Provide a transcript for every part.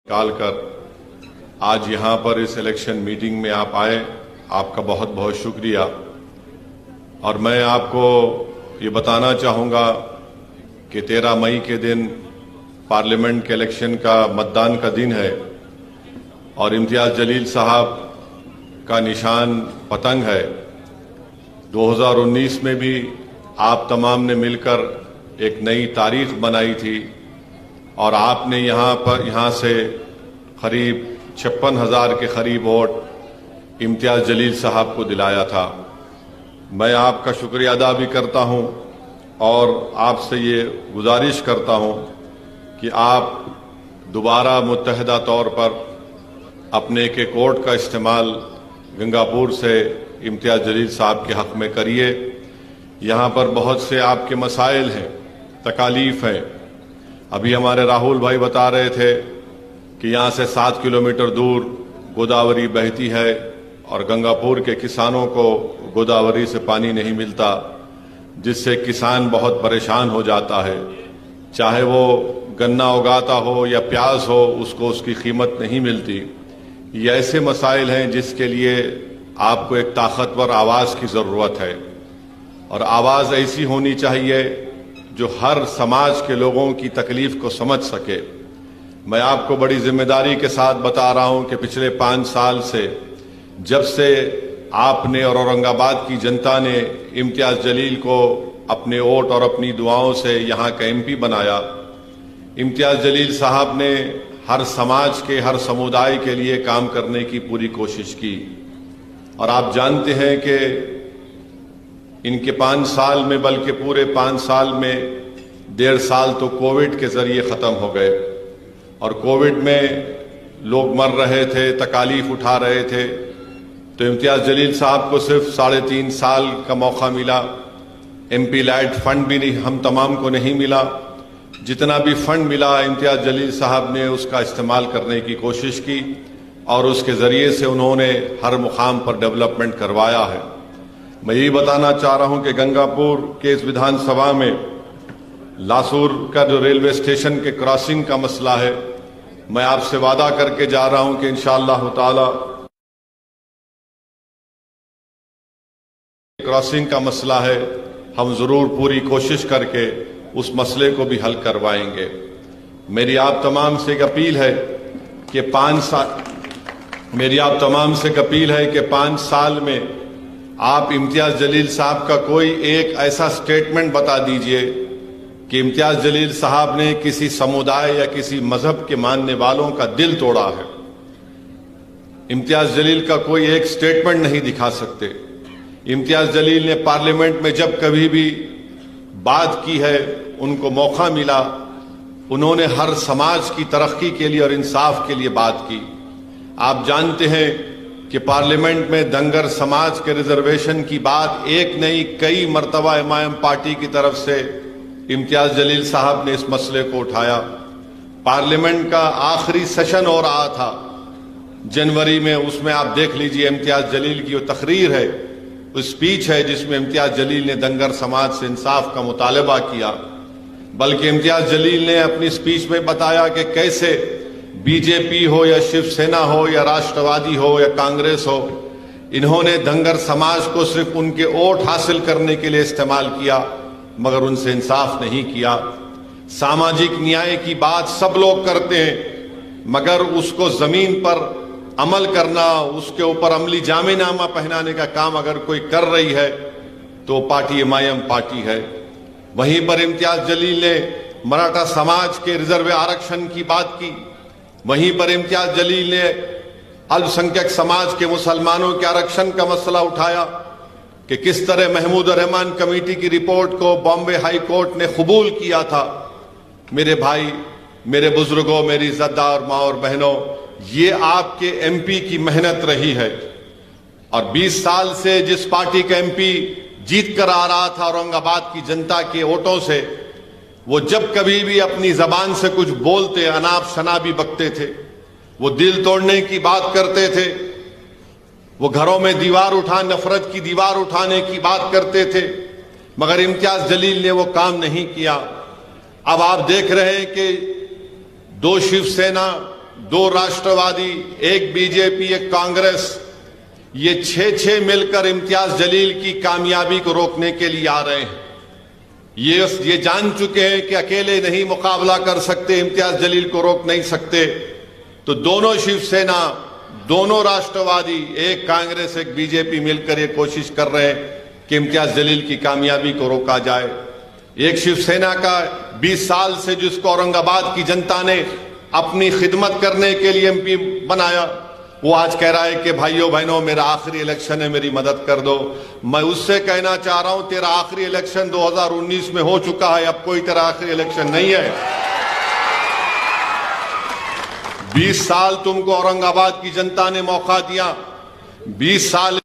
निकाल कर आज यहां पर इस इलेक्शन मीटिंग में आप आए, आपका बहुत बहुत शुक्रिया। और मैं आपको ये बताना चाहूँगा कि 13 मई के दिन पार्लियामेंट के इलेक्शन का मतदान का दिन है और इम्तियाज़ जलील साहब का निशान पतंग है। 2019 में भी आप तमाम ने मिलकर एक नई तारीख बनाई थी और आपने यहाँ से करीब 56,000 के करीब वोट इम्तियाज़ जलील साहब को दिलाया था। मैं आपका शुक्रिया अदा भी करता हूँ और आपसे ये गुजारिश करता हूँ कि आप दोबारा मुत्तहदा तौर पर अपने एक वोट का इस्तेमाल गंगापुर से इम्तियाज़ जलील साहब के हक़ में करिए। यहाँ पर बहुत से आपके मसाइल हैं, तकालीफ हैं। अभी हमारे राहुल भाई बता रहे थे कि यहाँ से 7 किलोमीटर दूर गोदावरी बहती है और गंगापुर के किसानों को गोदावरी से पानी नहीं मिलता, जिससे किसान बहुत परेशान हो जाता है। चाहे वो गन्ना उगाता हो या प्याज हो, उसको उसकी कीमत नहीं मिलती। ये ऐसे मसाइल हैं जिसके लिए आपको एक ताकतवर आवाज़ की ज़रूरत है और आवाज़ ऐसी होनी चाहिए जो हर समाज के लोगों की तकलीफ को समझ सके। मैं आपको बड़ी जिम्मेदारी के साथ बता रहा हूं कि पिछले 5 साल से जब से आपने और औरंगाबाद की जनता ने इम्तियाज़ जलील को अपने वोट और अपनी दुआओं से यहाँ का MP बनाया, इम्तियाज़ जलील साहब ने हर समाज के, हर समुदाय के लिए काम करने की पूरी कोशिश की। और आप जानते हैं कि इनके 5 साल में, बल्कि पूरे 5 साल में 1.5 साल तो कोविड के जरिए ख़त्म हो गए और कोविड में लोग मर रहे थे, तकालीफ उठा रहे थे। तो इम्तियाज़ जलील साहब को सिर्फ 3.5 साल का मौका मिला। MP लैड फंड भी नहीं, हम तमाम को नहीं मिला। जितना भी फंड मिला इम्तियाज़ जलील साहब ने उसका इस्तेमाल करने की कोशिश की और उसके ज़रिए से उन्होंने हर मुकाम पर डेवलपमेंट करवाया है। मैं यही बताना चाह रहा हूं कि गंगापुर के इस विधानसभा में लासूर का जो रेलवे स्टेशन के क्रॉसिंग का मसला है, मैं आपसे वादा करके जा रहा हूं कि इंशाअल्लाह ताला क्रॉसिंग का मसला है, हम जरूर पूरी कोशिश करके उस मसले को भी हल करवाएंगे। मेरी आप तमाम से एक अपील है कि 5 साल में आप इम्तियाज़ जलील साहब का कोई एक ऐसा स्टेटमेंट बता दीजिए कि इम्तियाज़ जलील साहब ने किसी समुदाय या किसी मजहब के मानने वालों का दिल तोड़ा है। इम्तियाज़ जलील का कोई एक स्टेटमेंट नहीं दिखा सकते। इम्तियाज़ जलील ने पार्लियामेंट में जब कभी भी बात की है, उनको मौका मिला, उन्होंने हर समाज की तरक्की के लिए और इंसाफ के लिए बात की। आप जानते हैं कि पार्लियामेंट में धनगर समाज के रिजर्वेशन की बात एक नहीं कई मरतबा MIM पार्टी की तरफ से इम्तियाज़ जलील साहब ने इस मसले को उठाया। पार्लियामेंट का आखिरी सेशन हो रहा था जनवरी में, उसमें आप देख लीजिए इम्तियाज़ जलील की वो तकरीर है, वो स्पीच है जिसमें इम्तियाज़ जलील ने धनगर समाज से इंसाफ का मुतालबा किया। बल्कि इम्तियाज़ जलील ने अपनी स्पीच में बताया कि कैसे BJP हो या शिवसेना हो या राष्ट्रवादी हो या कांग्रेस हो, इन्होंने धनगर समाज को सिर्फ उनके वोट हासिल करने के लिए इस्तेमाल किया, मगर उनसे इंसाफ नहीं किया। सामाजिक न्याय की बात सब लोग करते हैं, मगर उसको जमीन पर अमल करना, उसके ऊपर अमली जामेनामा पहनाने का काम अगर कोई कर रही है तो पार्टी MIM पार्टी है। वहीं पर इम्तियाज़ जलील ने मराठा समाज के रिजर्व आरक्षण की बात की। वहीं पर इम्तियाज़ जलील ने अल्पसंख्यक समाज के मुसलमानों के आरक्षण का मसला उठाया कि किस तरह महमूद रहमान कमेटी की रिपोर्ट को बॉम्बे हाई कोर्ट ने कबूल किया था। मेरे भाई, मेरे बुजुर्गों, मेरी इज्जतदार माँ और बहनों, ये आपके MP की मेहनत रही है। और 20 साल से जिस पार्टी का MP जीत कर आ रहा था औरंगाबाद की जनता के वोटों से, वो जब कभी भी अपनी जबान से कुछ बोलते, अनाप शनाबी बकते थे, वो दिल तोड़ने की बात करते थे, वो घरों में नफरत की दीवार उठाने की बात करते थे, मगर इम्तियाज़ जलील ने वो काम नहीं किया। अब आप देख रहे हैं कि 2 शिवसेना दो राष्ट्रवादी, एक बीजेपी, एक कांग्रेस, ये 6-6 मिलकर इम्तियाज जलील की कामयाबी को रोकने के लिए आ रहे हैं। ये जान चुके हैं कि अकेले नहीं मुकाबला कर सकते, इम्तियाज जलील को रोक नहीं सकते। तो दोनों शिवसेना, दोनों राष्ट्रवादी, एक कांग्रेस, एक बीजेपी मिलकर ये कोशिश कर रहे हैं कि इम्तियाज जलील की कामयाबी को रोका जाए। एक शिवसेना का 20 साल से जिसको औरंगाबाद की जनता ने अपनी खिदमत करने के लिए एमपी बनाया, वो आज कह रहा है कि भाइयों बहनों मेरा आखिरी इलेक्शन है, मेरी मदद कर दो। मैं उससे कहना चाह रहा हूं तेरा आखिरी इलेक्शन 2019 में हो चुका है, अब कोई तेरा आखिरी इलेक्शन नहीं है। 20 साल तुमको औरंगाबाद की जनता ने मौका दिया, 20 साल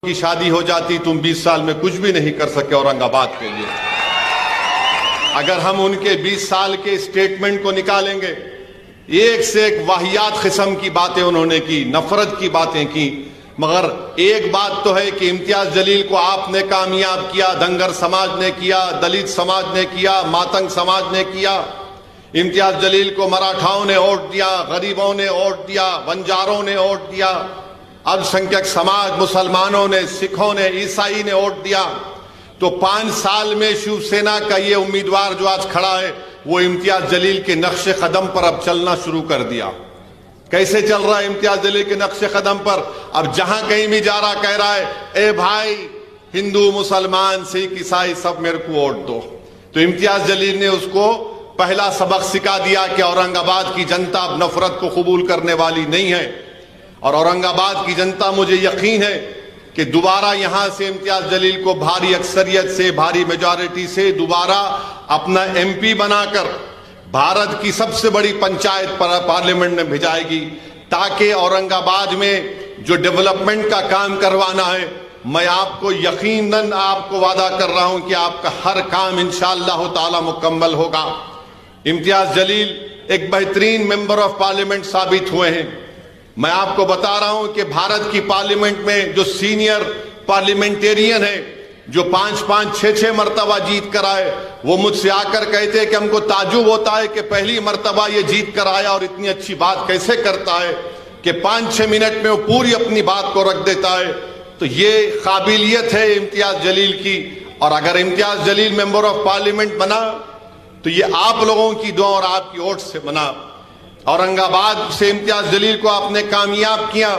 की शादी हो जाती, तुम 20 साल में कुछ भी नहीं कर सके औरंगाबाद के लिए। अगर हम उनके 20 साल के स्टेटमेंट को निकालेंगे, एक से एक वाहियात किस्म की बातें उन्होंने की, नफरत की बातें की। मगर एक बात तो है कि इम्तियाज जलील को आपने कामयाब किया, धनगर समाज ने किया, दलित समाज ने किया, मातंग समाज ने किया। इम्तियाज जलील को मराठाओं ने वोट दिया, गरीबों ने वोट दिया, बंजारों ने वोट दिया, अल्पसंख्यक समाज, मुसलमानों ने, सिखों ने, ईसाई ने वोट दिया। तो 5 साल में शिवसेना का ये उम्मीदवार जो आज खड़ा है, वो इम्तियाज जलील के नक्शे कदम पर अब चलना शुरू कर दिया। कैसे चल रहा है इम्तियाज जलील के नक्शे कदम पर? अब जहां कहीं भी जा रहा कह रहा है, ए भाई हिंदू, मुसलमान, सिख, ईसाई सब मेरे को वोट दो। तो इम्तियाज जलील ने उसको पहला सबक सिखा दिया कि औरंगाबाद की जनता अब नफरत को कबूल करने वाली नहीं है। और औरंगाबाद की जनता, मुझे यकीन है कि दोबारा यहां से इम्तियाज जलील को भारी अक्सरियत से, भारी मेजॉरिटी से दोबारा अपना एमपी बनाकर भारत की सबसे बड़ी पंचायत पार्लियामेंट में भेजाएगी, ताकि औरंगाबाद में जो डेवलपमेंट का काम करवाना है, मैं आपको यकीनन आपको वादा कर रहा हूं कि आपका हर काम इंशाअल्लाह ताला मुकम्मल होगा। इम्तियाज जलील एक बेहतरीन मेंबर ऑफ पार्लियामेंट साबित हुए हैं। मैं आपको बता रहा हूं कि भारत की पार्लियामेंट में जो सीनियर पार्लियामेंटेरियन है, जो 5-5, 6-6 मरतबा जीत कर आए, वो मुझसे आकर कहते हैं कि हमको ताजुब होता है कि पहली मरतबा ये जीत कर आया और इतनी अच्छी बात कैसे करता है कि 5-6 मिनट में वो पूरी अपनी बात को रख देता है। तो ये काबिलियत है इम्तियाज जलील की। और अगर Imtiaz Jaleel member of parliament बना तो ये आप लोगों की दुआ और आपकी वोट से बना। औरंगाबाद से इम्तियाज जलील को आपने कामयाब किया,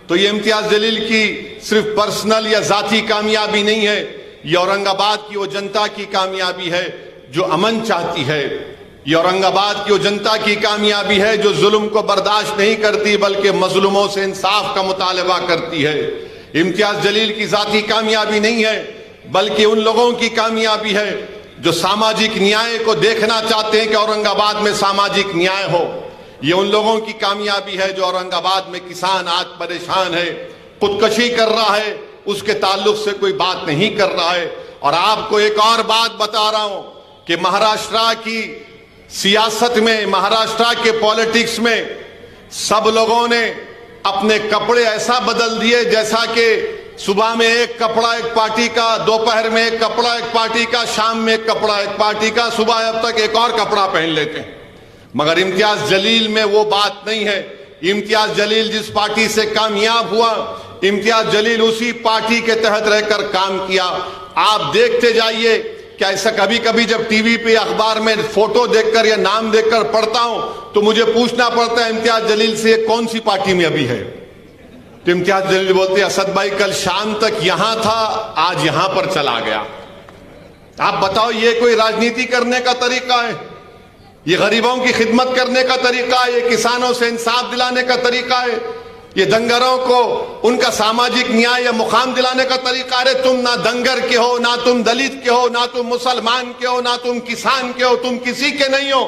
तो ये इम्तियाज जलील की सिर्फ पर्सनल या जाती कामयाबी नहीं है, ये औरंगाबाद की वो जनता की कामयाबी है जो अमन चाहती है। ये औरंगाबाद की वो जनता की कामयाबी है जो जुल्म को बर्दाश्त नहीं करती, बल्कि मजलूमों से इंसाफ का मुतालबा करती है। इम्तियाज जलील की जाती कामयाबी नहीं है, बल्कि उन लोगों की कामयाबी है जो सामाजिक न्याय को देखना चाहते हैं कि औरंगाबाद में सामाजिक न्याय हो। ये उन लोगों की कामयाबी है जो औरंगाबाद में किसान आज परेशान है, खुदकशी कर रहा है, उसके ताल्लुक से कोई बात नहीं कर रहा है। और आपको एक और बात बता रहा हूं कि महाराष्ट्र की सियासत में, महाराष्ट्र के पॉलिटिक्स में सब लोगों ने अपने कपड़े ऐसा बदल दिए जैसा कि सुबह में एक कपड़ा एक पार्टी का, दोपहर में एक कपड़ा एक पार्टी का, शाम में एक कपड़ा एक पार्टी का, सुबह अब तक एक और कपड़ा पहन लेते हैं। मगर इम्तियाज जलील में वो बात नहीं है। इम्तियाज जलील जिस पार्टी से कामयाब हुआ, इम्तियाज जलील उसी पार्टी के तहत रहकर काम किया। आप देखते जाइए कि ऐसा कभी कभी जब टीवी पे, अखबार में फोटो देखकर या नाम देखकर पढ़ता हूं तो मुझे पूछना पड़ता है इम्तियाज जलील से कौन सी पार्टी में अभी है। तो इम्तियाज जलील बोलते हैं, असद भाई कल शाम तक यहां था, आज यहां पर चला गया। आप बताओ ये कोई राजनीति करने का तरीका है? ये गरीबों की खिदमत करने का तरीका है? ये किसानों से इंसाफ दिलाने का तरीका है? ये दंगरों को उनका सामाजिक न्याय या मुकाम दिलाने का तरीका? अरे तुम ना दंगर के हो, ना तुम दलित के हो, ना तुम मुसलमान के हो, ना तुम किसान के हो, तुम किसी के नहीं हो।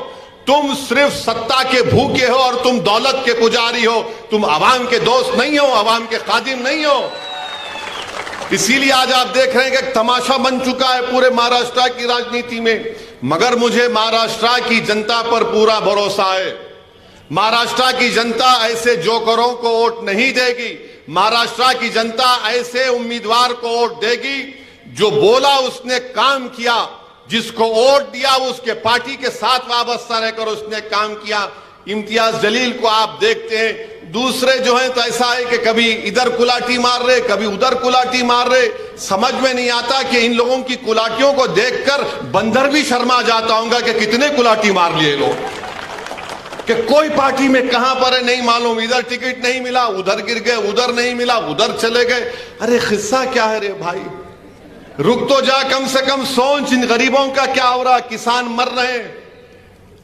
तुम सिर्फ सत्ता के भूखे हो और तुम दौलत के पुजारी हो। तुम अवाम के दोस्त नहीं हो, अवाम के खादिम नहीं हो। इसीलिए आज आप देख रहे हैं कि तमाशा बन चुका है पूरे महाराष्ट्र की राजनीति में। मगर मुझे महाराष्ट्र की जनता पर पूरा भरोसा है। महाराष्ट्र की जनता ऐसे जोकरों को वोट नहीं देगी। महाराष्ट्र की जनता ऐसे उम्मीदवार को वोट देगी जो बोला उसने काम किया, जिसको वोट दिया वो उसके पार्टी के साथ वाबस्ता रहकर उसने काम किया। इम्तियाज जलील को आप देखते हैं, दूसरे जो हैं तो ऐसा है कि कभी इधर कुलाटी मार रहे, कभी उधर कुलाटी मार रहे। समझ में नहीं आता कि इन लोगों की कुलाटियों को देखकर बंदर भी शर्मा जाता होगा कि कितने कुलाटी मार लिए लोग, कि कोई पार्टी में कहां पर है नहीं मालूम, इधर टिकट नहीं मिला, उधर गिर गए, उधर नहीं मिला, उधर चले गए। अरे किस्सा क्या है रे भाई, रुक तो जा, कम से कम सोच इन गरीबों का क्या हो रहा। किसान मर रहे हैं,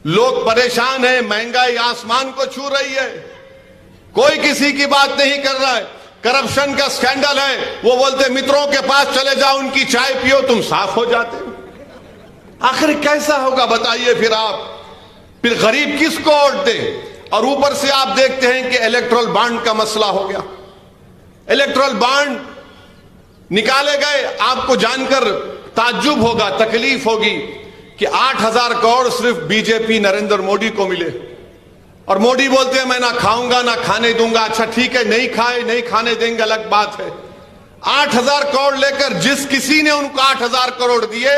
लोग परेशान हैं, महंगाई आसमान को छू रही है, कोई किसी की बात नहीं कर रहा है। करप्शन का स्कैंडल है, वो बोलते मित्रों के पास चले जाओ, उनकी चाय पियो, तुम साफ हो जाते हो। आखिर कैसा होगा बताइए फिर आप, फिर गरीब किसको वोट दे। और ऊपर से आप देखते हैं कि इलेक्टोरल बॉन्ड का मसला हो गया, इलेक्टोरल बॉन्ड निकाले गए। आपको जानकर ताज्जुब होगा, तकलीफ होगी कि 8,000 करोड़ सिर्फ बीजेपी नरेंद्र मोदी को मिले, और मोदी बोलते हैं मैं ना खाऊंगा ना खाने दूंगा। अच्छा ठीक है, नहीं खाए नहीं खाने देंगे अलग बात है। 8,000 करोड़ लेकर जिस किसी ने उनको 8,000 करोड़ दिए,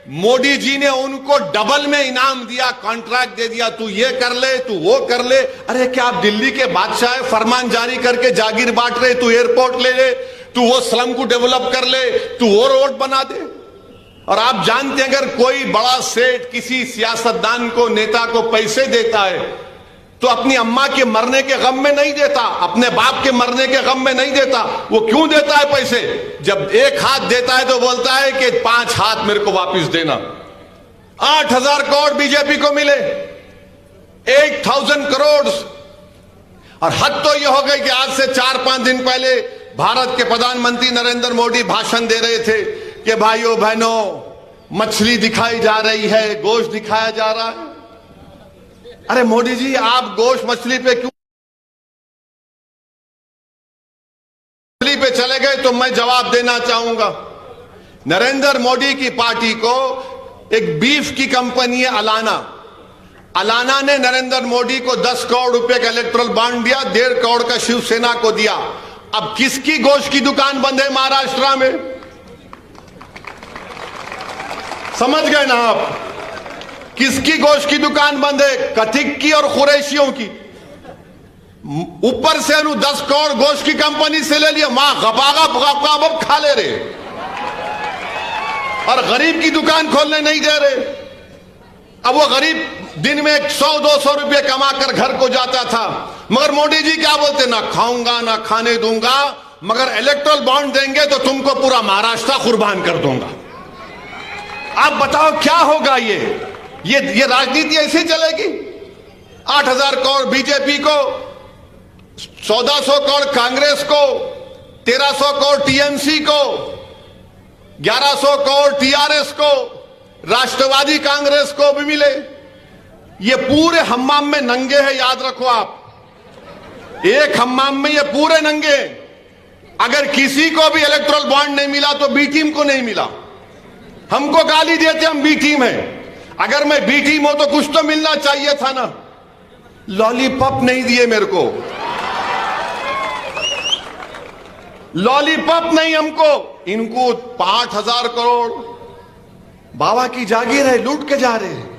मोदी जी ने उनको डबल में इनाम दिया, कॉन्ट्रैक्ट दे दिया, तू ये कर ले, तू वो कर ले। अरे क्या आप दिल्ली के बादशाह है, फरमान जारी करके जागीर बांट रहे, तू एयरपोर्ट ले ले, तू वो स्लम को डेवलप कर ले, तू वो रोड बना दे। और आप जानते हैं अगर कोई बड़ा सेठ किसी सियासतदान को, नेता को पैसे देता है तो अपनी अम्मा के मरने के गम में नहीं देता, अपने बाप के मरने के गम में नहीं देता। वो क्यों देता है पैसे? जब एक हाथ देता है तो बोलता है कि 5 हाथ मेरे को वापस देना। 8,000 करोड़ बीजेपी को मिले, 8,000 करोड़। और हद तो यह हो गई कि आज से 4-5 दिन पहले भारत के प्रधानमंत्री नरेंद्र मोदी भाषण दे रहे थे कि भाइयों बहनों मछली दिखाई जा रही है, गोश्त दिखाया जा रहा है। अरे मोदी जी, आप गोश्त मछली पे क्यों पे चले गए? तो मैं जवाब देना चाहूंगा। नरेंद्र मोदी की पार्टी को एक बीफ की कंपनी है अलाना, अलाना ने नरेंद्र मोदी को 10 करोड़ रुपए का इलेक्टोरल बॉन्ड दिया, 1.5 करोड़ का शिवसेना को दिया। अब किसकी गोश्त की दुकान बंद है महाराष्ट्र में? समझ गए ना आप, किसकी गोश्त की दुकान बंद है? कथिक की और कुरैशियों की। ऊपर से 10 करोड़ गोश्त की कंपनी से ले लिया, मां गपागा खा ले रहे, और गरीब की दुकान खोलने नहीं दे रहे। अब वो गरीब दिन में 100-200 रुपए कमाकर घर को जाता था, मगर मोदी जी क्या बोलते? ना खाऊंगा ना खाने दूंगा, मगर इलेक्टोरल बॉन्ड देंगे तो तुमको पूरा महाराष्ट्र कुर्बान कर दूंगा। आप बताओ क्या होगा? ये राजनीति ऐसे चलेगी? 8,000 करोड़ बीजेपी को, 1,400 करोड़ कांग्रेस को, 1,300 करोड़ टीएमसी को, 1,100 करोड़ टीआरएस को, राष्ट्रवादी कांग्रेस को भी मिले। ये पूरे हम्माम में नंगे हैं, याद रखो आप, एक हम्माम में ये पूरे नंगे। अगर किसी को भी इलेक्टोरल बॉन्ड नहीं मिला तो बी टीम को नहीं मिला। हमको गाली देते हम बी टीम हैं, अगर मैं बी टीम हो तो कुछ तो मिलना चाहिए था ना। लॉलीपॉप नहीं दिए मेरे को, लॉलीपॉप नहीं हमको, इनको 5,000 करोड़ बाबा की जागीर है, लूट के जा रहे हैं।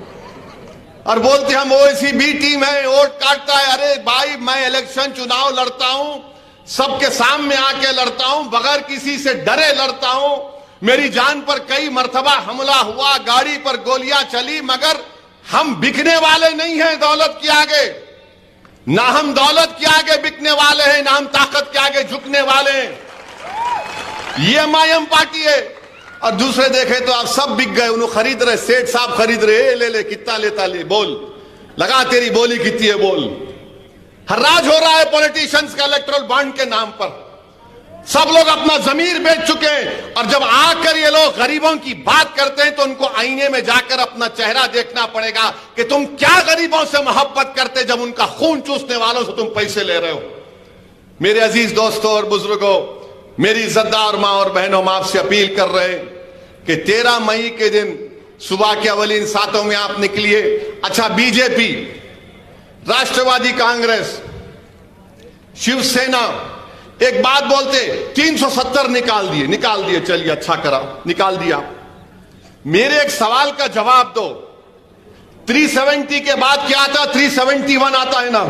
और बोलते हम ओवैसी बी टीम है, वोट काटता है। अरे भाई, मैं इलेक्शन चुनाव लड़ता हूं, सबके सामने आके लड़ता हूं, बगैर किसी से डरे लड़ता हूं। मेरी जान पर कई मर्तबा हमला हुआ, गाड़ी पर गोलियां चली, मगर हम बिकने वाले नहीं हैं दौलत के आगे। ना हम दौलत के आगे बिकने वाले हैं, ना हम ताकत के आगे झुकने वाले हैं। ये एमआईएम पार्टी है। और दूसरे देखे तो आप सब बिक गए, उन्होंने खरीद रहे, सेठ साहब खरीद रहे, ले कितना लेता ले, बोल लगा, तेरी बोली कितनी है बोल। हर्राज हो रहा है पॉलिटिशियंस का इलेक्टोरल बॉन्ड के नाम पर। सब लोग अपना जमीर बेच चुके हैं, और जब आकर ये लोग गरीबों की बात करते हैं तो उनको आईने में जाकर अपना चेहरा देखना पड़ेगा कि तुम क्या गरीबों से मोहब्बत करते, जब उनका खून चूसने वालों से तुम पैसे ले रहे हो। मेरे अजीज दोस्तों और बुजुर्गों, मेरी इज्जतदार मां और बहनों, हम आपसे अपील कर रहे हैं कि 13 मई के दिन सुबह के अवलीन सातों में आप निकलिए। अच्छा, बीजेपी, राष्ट्रवादी कांग्रेस, शिवसेना एक बात बोलते, 370 निकाल दिए, चलिए अच्छा करा, निकाल दिया। मेरे एक सवाल का जवाब दो। 370 के बाद क्या आता? 371 आता है ना।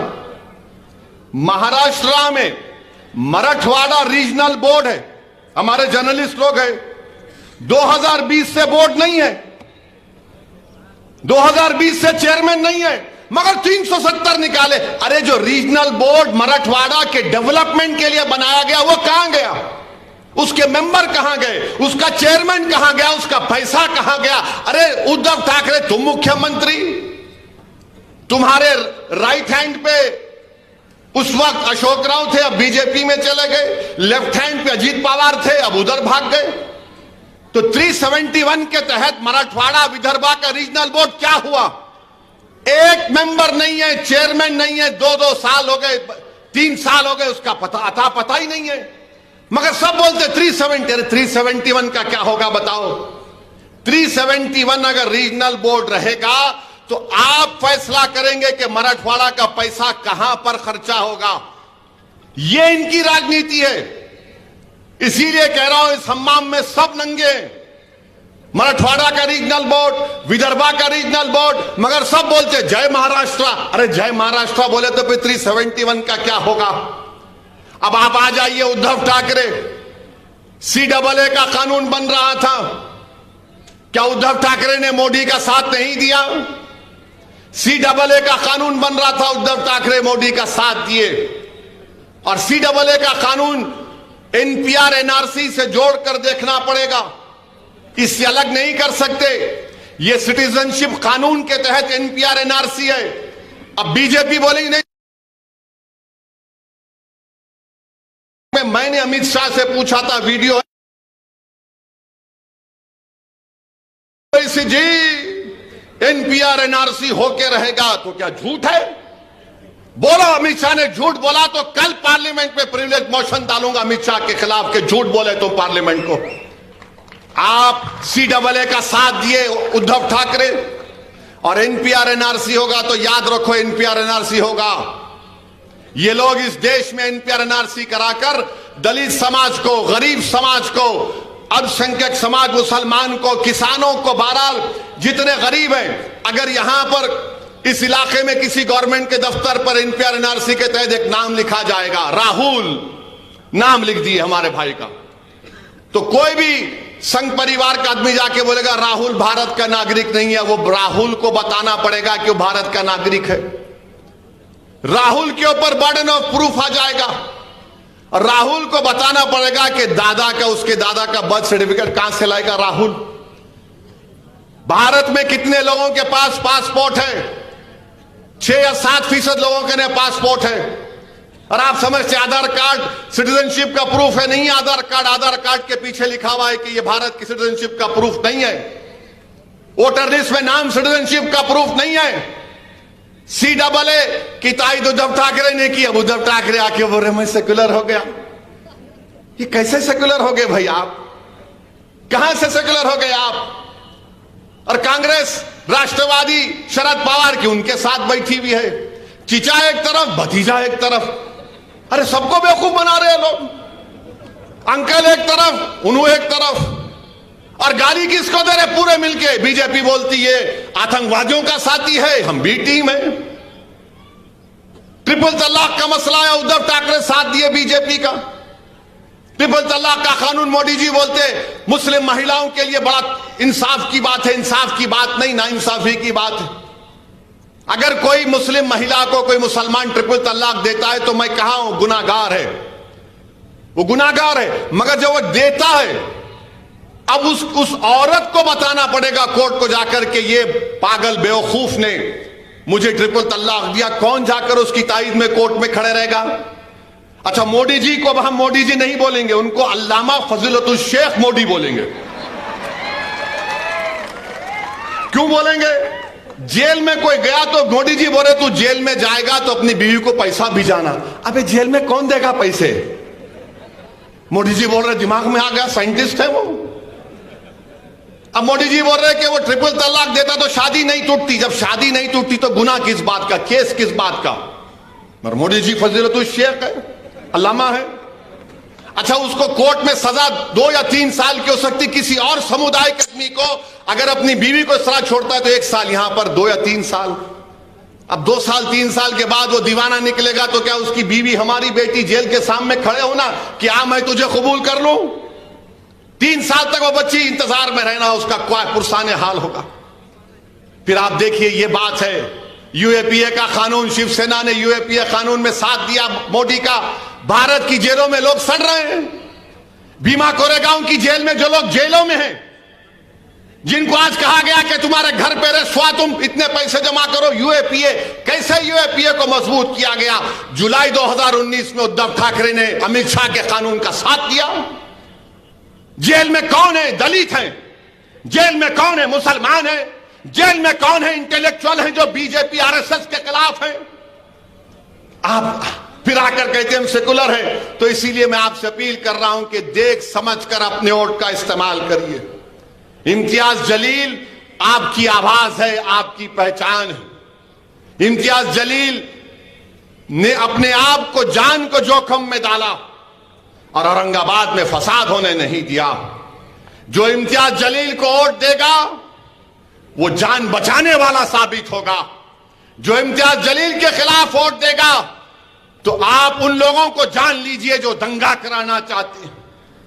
महाराष्ट्र में मराठवाड़ा रीजनल बोर्ड है, हमारे जर्नलिस्ट लोग हैं, 2020 से बोर्ड नहीं है, 2020 से चेयरमैन नहीं है, मगर 370 निकाले। अरे जो रीजनल बोर्ड मराठवाड़ा के डेवलपमेंट के लिए बनाया गया वो कहां गया? उसके मेंबर कहां गए? उसका चेयरमैन कहां गया? उसका पैसा कहां गया? अरे उद्धव ठाकरे तुम मुख्यमंत्री, तुम्हारे राइट हैंड पे उस वक्त अशोक राव थे, अब बीजेपी में चले गए, लेफ्ट हैंड पे अजीत पवार थे, अब उधर भाग गए। तो 371 के तहत मराठवाड़ा विदर्भा का रीजनल बोर्ड क्या हुआ? एक मेंबर नहीं है, चेयरमैन नहीं है, 2-2 साल हो गए, 3 साल हो गए, उसका पता ही नहीं है, मगर सब बोलते 370। 371 का क्या होगा बताओ? 371 अगर रीजनल बोर्ड रहेगा तो आप फैसला करेंगे कि मराठवाड़ा का पैसा कहां पर खर्चा होगा। यह इनकी राजनीति है। इसीलिए कह रहा हूं इस हम्माम में सब नंगे, मराठवाड़ा का रीजनल बोर्ड, विदर्भा का रीजनल बोर्ड, मगर सब बोलते जय महाराष्ट्र। अरे जय महाराष्ट्र बोले तो फिर 371 का क्या होगा? अब आप आ जाइए उद्धव ठाकरे, CAA का कानून बन रहा था, क्या उद्धव ठाकरे ने मोदी का साथ नहीं दिया? CAA का कानून बन रहा था, उद्धव ठाकरे मोदी का साथ दिए, और CAA का कानून NPR NRC से जोड़कर देखना पड़ेगा, इससे अलग नहीं कर सकते। यह सिटीजनशिप कानून के तहत NPR NRC है। अब बीजेपी बोलेंगे नहीं। मैंने अमित शाह से पूछा था, वीडियो जी NPR NRC होके रहेगा तो क्या झूठ है? बोलो अमित शाह ने झूठ बोला तो कल पार्लियामेंट में प्रिविलेज मोशन डालूंगा अमित शाह के खिलाफ के झूठ बोले तो पार्लियामेंट को। आप CAA का साथ दिए उद्धव ठाकरे, और NPR NRC होगा तो याद रखो NPR NRC होगा। ये लोग इस देश में NPR NRC कराकर दलित समाज को, गरीब समाज को, अल्पसंख्यक समाज, मुसलमान को, किसानों को, बहरहाल जितने गरीब हैं, अगर यहां पर इस इलाके में किसी गवर्नमेंट के दफ्तर पर NPR NRC के तहत एक नाम लिखा जाएगा, राहुल नाम लिख दिए हमारे भाई का, तो कोई भी संघ परिवार का आदमी जाके बोलेगा राहुल भारत का नागरिक नहीं है, वो राहुल को बताना पड़ेगा कि वो भारत का नागरिक है। राहुल के ऊपर बर्डन ऑफ प्रूफ आ जाएगा, और राहुल को बताना पड़ेगा कि दादा का, उसके दादा का बर्थ सर्टिफिकेट कहां से लाएगा राहुल। भारत में कितने लोगों के पास पासपोर्ट है? 6 या 7% लोगों के लिए पासपोर्ट है, और आप समझते आधार कार्ड सिटीजनशिप का प्रूफ है? नहीं, आधार कार्ड के पीछे लिखा हुआ है कि यह भारत की सिटीजनशिप का प्रूफ नहीं है। वोटर लिस्ट में नाम सिटीजनशिप का प्रूफ नहीं है। CAA की तारीफ उद्धव ठाकरे ने की, अब उद्धव ठाकरे आके बोल रहे मैं सेक्युलर हो गया। ये कैसे सेक्युलर हो गए भाई आप? कहां से सेक्युलर हो गए आप? और कांग्रेस, राष्ट्रवादी शरद पवार की उनके साथ बैठी हुई है, चीचा एक तरफ, भतीजा एक तरफ। अरे सबको बेवकूफ बना रहे हैं लोग, अंकल एक तरफ, उन्हों एक तरफ, और गाली किसको दे रहे? पूरे मिलके। बीजेपी बोलती है आतंकवादियों का साथी है, हम भी टीम है। ट्रिपल तलाक का मसला है, उद्धव ठाकरे साथ दिए बीजेपी का। ट्रिपल तलाक का कानून मोदी जी बोलते मुस्लिम महिलाओं के लिए बड़ा इंसाफ की बात है, इंसाफ की बात नहीं, नाइंसाफी की बात है। अगर कोई मुस्लिम महिला को कोई मुसलमान ट्रिपल तलाक देता है तो मैं कहा हूं गुनाहगार है, वो गुनाहगार है, मगर जब वो देता है अब उस औरत को बताना पड़ेगा कोर्ट को जाकर के ये पागल बेवकूफ ने मुझे ट्रिपल तलाक दिया। कौन जाकर उसकी ताईद में कोर्ट में खड़े रहेगा? अच्छा, मोदी जी को हम मोदी जी नहीं बोलेंगे, उनको अल्लामा फजीलतुल शेख मोदी बोलेंगे। क्यों बोलेंगे? जेल में कोई गया तो मोदी जी बोले तू जेल में जाएगा तो अपनी बीवी को पैसा भिजाना। अबे जेल में कौन देगा पैसे? मोदी जी बोल रहे दिमाग में आ गया, साइंटिस्ट है वो। अब मोदी जी बोल रहे कि वो ट्रिपल तलाक देता तो शादी नहीं टूटती, जब शादी नहीं टूटती तो गुनाह किस बात का, केस किस बात का? मगर मोदी जी फजीलतुल शेख है, अल्लामा है। अच्छा, उसको कोर्ट में सजा 2 या 3 साल की हो सकती। किसी और समुदाय के आदमी को अगर अपनी बीवी को इस तरह छोड़ता है तो 1 साल, यहां पर 2 या 3 साल। अब 2 साल 3 साल के बाद वो दीवाना निकलेगा तो क्या उसकी बीवी, हमारी बेटी जेल के सामने खड़े होना कि आ मैं तुझे कबूल कर लूं? 3 साल तक वो बच्ची इंतजार में रहना, उसका क्या पुरसाने हाल होगा। फिर आप देखिए, ये बात है यूएपीए का कानून, शिवसेना ने यूएपीए कानून में साथ दिया मोदी का। भारत की जेलों में लोग सड़ रहे हैं। भीमा कोरेगांव की जेल में जो लोग जेलों में हैं, जिनको आज कहा गया कि तुम्हारे घर पे रेस्वा, तुम इतने पैसे जमा करो, यूएपीए, कैसे यूएपीए को मजबूत किया गया? जुलाई 2019 में उद्धव ठाकरे ने अमित शाह के कानून का साथ दिया। जेल में कौन है? दलित हैं। जेल में कौन है? मुसलमान है। जेल में कौन है? इंटेलेक्चुअल हैं जो बीजेपी आरएसएस के खिलाफ हैं। आप फिर आकर कहते हैं हम सेकुलर हैं। तो इसीलिए मैं आपसे अपील कर रहा हूं कि देख समझकर अपने वोट का इस्तेमाल करिए। इम्तियाज जलील आपकी आवाज है, आपकी पहचान है। इम्तियाज जलील ने अपने आप को, जान को जोखिम में डाला और औरंगाबाद में फसाद होने नहीं दिया। जो इम्तियाज जलील को वोट देगा वो जान बचाने वाला साबित होगा। जो इम्तियाज जलील के खिलाफ वोट देगा तो आप उन लोगों को जान लीजिए जो दंगा कराना चाहते हैं,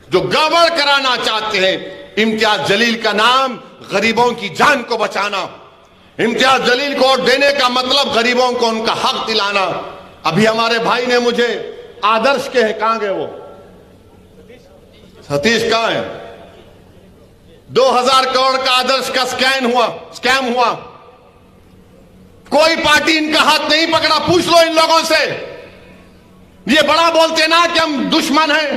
जो गड़बड़ कराना चाहते हैं। इम्तियाज जलील का नाम गरीबों की जान को बचाना। इम्तियाज जलील को वोट देने का मतलब गरीबों को उनका हक दिलाना। अभी हमारे भाई ने मुझे आदर्श के हैं, कहां गए वो? सतीश कहां है? 2000 करोड़ का आदर्श का स्कैम हुआ। कोई पार्टी इनका हाथ नहीं पकड़ा। पूछ लो इन लोगों से। ये बड़ा बोलते ना कि हम दुश्मन हैं।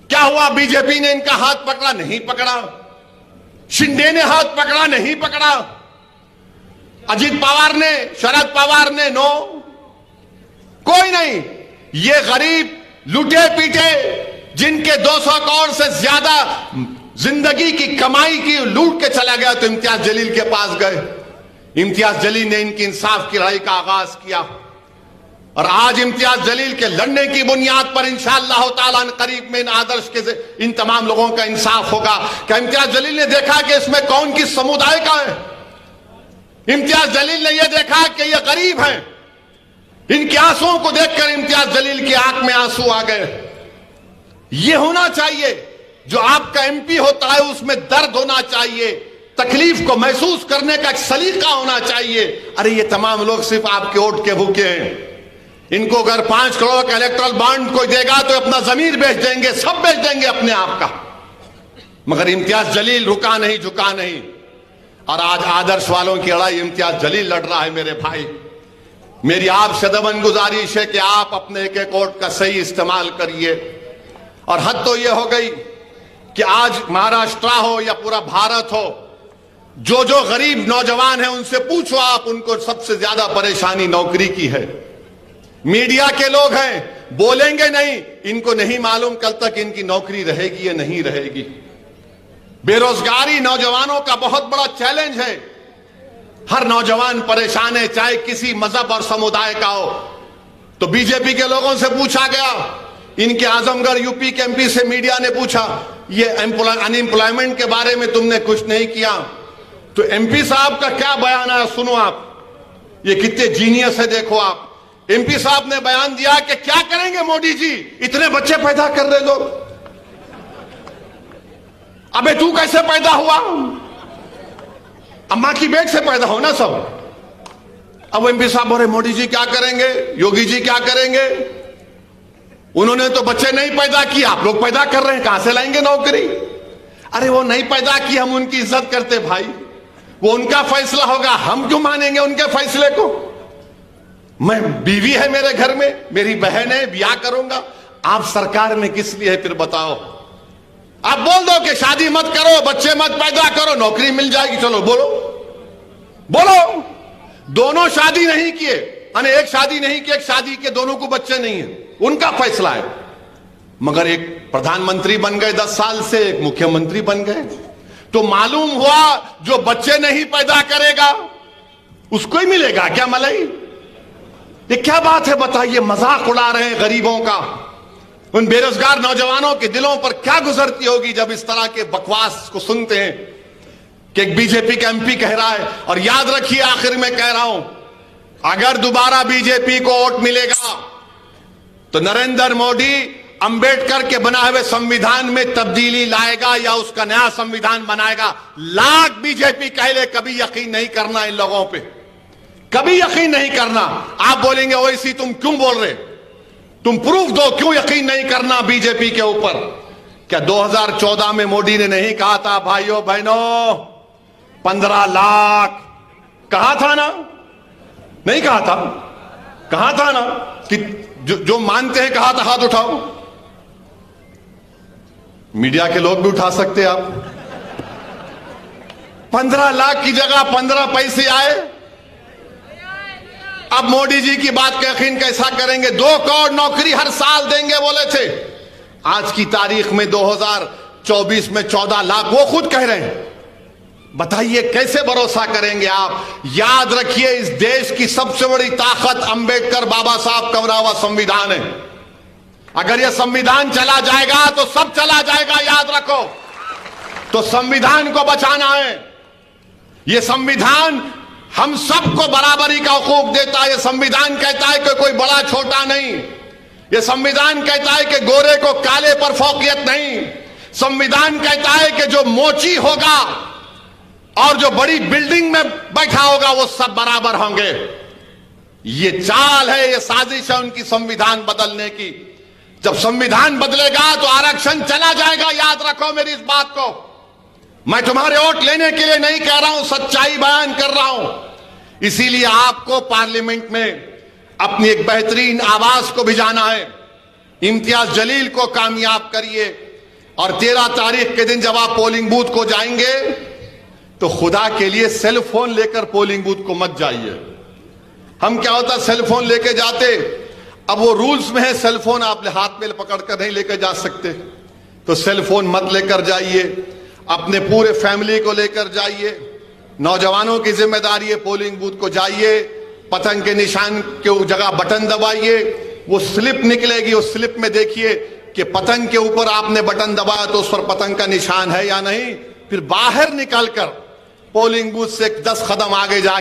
क्या हुआ? बीजेपी ने इनका हाथ पकड़ा? नहीं पकड़ा। शिंदे ने हाथ पकड़ा? नहीं पकड़ा। अजित पवार ने, शरद पवार ने? नो, कोई नहीं। ये गरीब लुटे पीटे, जिनके 200 करोड़ से ज्यादा जिंदगी की कमाई की लूट के चला गया, तो इम्तियाज जलील के पास गए। इम्तियाज जलील ने इनकी इंसाफ की लड़ाई का आगाज किया और आज इम्तियाज जलील के लड़ने की बुनियाद पर इंशाअल्लाह ताला करीब में इन आदर्श के इन तमाम लोगों का इंसाफ होगा। क्या इम्तियाज जलील ने देखा कि इसमें कौन किस समुदाय का है? इम्तियाज जलील ने यह देखा कि ये गरीब हैं। इनके आंसुओं को देखकर इम्तियाज जलील की आंख में आंसू आ गए। यह होना चाहिए। जो आपका एमपी होता है उसमें दर्द होना चाहिए, तकलीफ को महसूस करने का एक सलीका होना चाहिए। अरे ये तमाम लोग सिर्फ आपके वोट के भूखे हैं। इनको अगर 5 करोड़ का इलेक्ट्रल बॉन्ड कोई देगा तो अपना जमीर बेच देंगे, सब बेच देंगे अपने आप का। मगर इम्तियाज जलील रुका नहीं, झुका नहीं। और आज आदर्श वालों की लड़ाई इम्तियाज जलील लड़ रहा है। मेरे भाई, मेरी आपसे दमन गुजारिश है कि आप अपने एक एक वोट का सही इस्तेमाल करिए। और हद तो यह हो गई कि आज महाराष्ट्र हो या पूरा भारत हो, जो जो गरीब नौजवान है उनसे पूछो आप, उनको सबसे ज्यादा परेशानी नौकरी की है। मीडिया के लोग हैं, बोलेंगे नहीं, इनको नहीं मालूम कल तक इनकी नौकरी रहेगी या नहीं रहेगी। बेरोजगारी नौजवानों का बहुत बड़ा चैलेंज है। हर नौजवान परेशान है, चाहे किसी मजहब और समुदाय का हो। तो बीजेपी के लोगों से पूछा गया, इनके आजमगढ़ यूपी के एमपी से मीडिया ने पूछा, ये अनएम्प्लॉयमेंट के बारे में तुमने कुछ नहीं किया। तो एमपी साहब का क्या बयान है, सुनो आप। ये कितने जीनियस है, देखो आप। एमपी साहब ने बयान दिया कि क्या करेंगे मोदी जी, इतने बच्चे पैदा कर रहे लोग। अबे तू कैसे पैदा हुआ? अम्मा की पेट से पैदा होना सब। अब एमपी साहब बोले मोदी जी क्या करेंगे, योगी जी क्या करेंगे? उन्होंने तो बच्चे नहीं पैदा किए, आप लोग पैदा कर रहे हैं, कहां से लाएंगे नौकरी? अरे वो नहीं पैदा की, हम उनकी इज्जत करते भाई, वो उनका फैसला होगा, हम क्यों मानेंगे उनके फैसले को? मैं, बीवी है मेरे घर में, मेरी बहन है, ब्याह करूंगा। आप सरकार में किस लिए है फिर बताओ? आप बोल दो कि शादी मत करो, बच्चे मत पैदा करो, नौकरी मिल जाएगी। चलो बोलो बोलो। दोनों शादी नहीं किए, यानी एक शादी नहीं की, एक शादी के दोनों को बच्चे नहीं है, उनका फैसला है। मगर एक प्रधानमंत्री बन गए 10 साल से, एक मुख्यमंत्री बन गए, तो मालूम हुआ जो बच्चे नहीं पैदा करेगा उसको ही मिलेगा क्या मलाई? ये क्या बात है बताइए? मजाक उड़ा रहे हैं गरीबों का। उन बेरोजगार नौजवानों के दिलों पर क्या गुजरती होगी जब इस तरह के बकवास को सुनते हैं कि एक बीजेपी का एमपी कह रहा है। और याद रखिए, आखिर में कह रहा हूं, अगर दोबारा बीजेपी को वोट मिलेगा तो नरेंद्र मोदी अंबेडकर के बनाए हुए संविधान में तब्दीली लाएगा या उसका नया संविधान बनाएगा। लाख बीजेपी कह ले, कभी यकीन नहीं करना इन लोगों पे, कभी यकीन नहीं करना। आप बोलेंगे ओवैसी तुम क्यों बोल रहे, तुम प्रूफ दो, क्यों यकीन नहीं करना बीजेपी के ऊपर। क्या 2014 में मोदी ने नहीं कहा था भाइयों बहनों 15 लाख, कहा था ना, नहीं कहा था, कहा था ना कि जो मानते हैं कहा था हाथ उठाओ। मीडिया के लोग भी उठा सकते आप। 15 लाख की जगह 15 पैसे आए। अब मोदी जी की बात का यकीन कैसा करेंगे। 2 करोड़ नौकरी हर साल देंगे बोले थे, आज की तारीख में 2024 में 14 लाख वो खुद कह रहे हैं। बताइए कैसे भरोसा करेंगे आप। याद रखिए, इस देश की सबसे बड़ी ताकत अंबेडकर बाबा साहब का बना हुआ संविधान है। अगर यह संविधान चला जाएगा तो सब चला जाएगा, याद रखो। तो संविधान को बचाना है। यह संविधान हम सबको बराबरी का हकूक देता है। यह संविधान कहता है कि कोई बड़ा छोटा नहीं। यह संविधान कहता है कि गोरे को काले पर फौकियत नहीं। संविधान कहता है कि जो मोची होगा और जो बड़ी बिल्डिंग में बैठा होगा वो सब बराबर होंगे। ये चाल है, ये साजिश है उनकी संविधान बदलने की। जब संविधान बदलेगा तो आरक्षण चला जाएगा, याद रखो मेरी इस बात को। मैं तुम्हारे वोट लेने के लिए नहीं कह रहा हूं, सच्चाई बयान कर रहा हूं। इसीलिए आपको पार्लियामेंट में अपनी एक बेहतरीन आवाज को भिजाना है। इम्तियाज जलील को कामयाब करिए और 13 तारीख के दिन जब आप पोलिंग बूथ को जाएंगे तो खुदा के लिए सेल फोन लेकर पोलिंग बूथ को मत जाइए। हम क्या होता सेल फोन लेके जाते, अब वो रूल्स में है सेल फोन आप हाथ में पकड़कर नहीं लेकर जा सकते, तो सेल फोन मत लेकर जाइए। अपने पूरे फैमिली को लेकर जाइए। नौजवानों की जिम्मेदारी है, पोलिंग बूथ को जाइए, पतंग के निशान के जगह बटन दबाइए, वो स्लिप निकलेगी, उस स्लिप में देखिए कि पतंग के ऊपर आपने बटन दबाया तो उस पर पतंग का निशान है या नहीं। फिर बाहर निकलकर पोलिंग बूथ से 10 कदम आगे जा